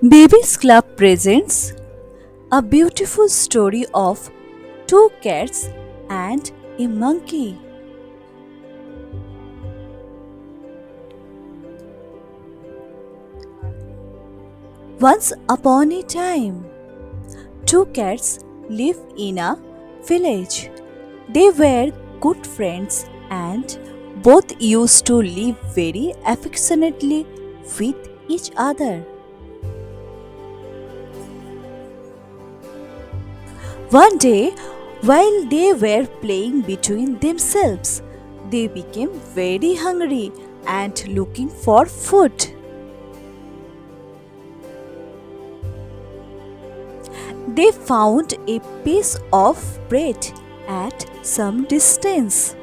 Babies Club presents a beautiful story of two cats and a monkey. Once upon a time, two cats lived in a village. They were good friends and both used to live very affectionately with each other. One day, while they were playing between themselves, they became very hungry and looking for food. They found a piece of bread at some distance.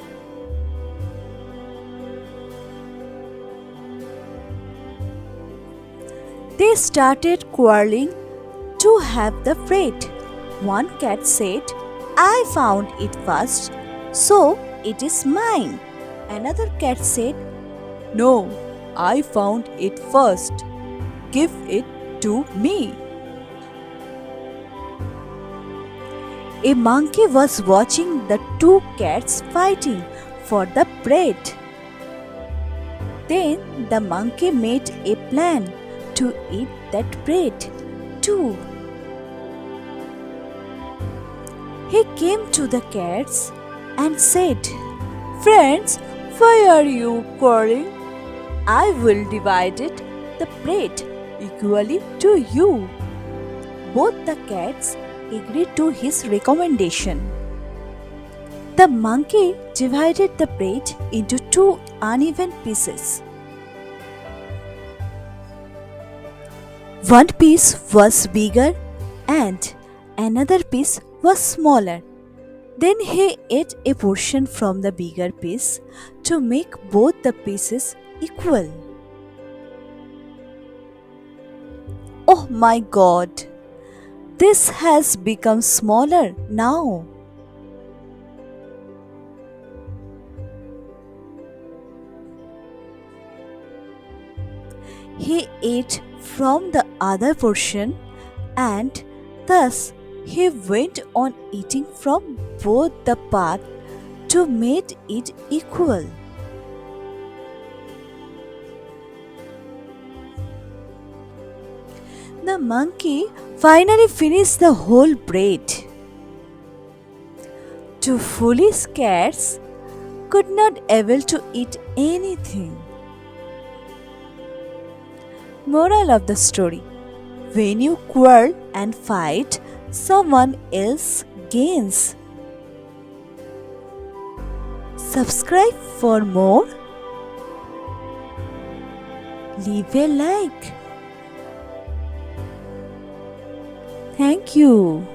They started quarreling to have the bread. One cat said, I found it first, so it is mine. Another cat said, No, I found it first. Give it to me. A monkey was watching the two cats fighting for the bread. Then the monkey made a plan to eat that bread too. He came to the cats and said, Friends, why are you quarreling? I will divide the bread equally to you. Both the cats agreed to his recommendation. The monkey divided the bread into two uneven pieces. One piece was bigger and another piece was smaller. Then he ate a portion from the bigger piece to make both the pieces equal. Oh my God! This has become smaller now. He ate from the other portion and thus he went on eating from both the part to make it equal. The monkey finally finished the whole bread. Two foolish cats could not able to eat anything. Moral of the story: when you quarrel and fight, someone else gains. Subscribe for more. Leave a like. Thank you.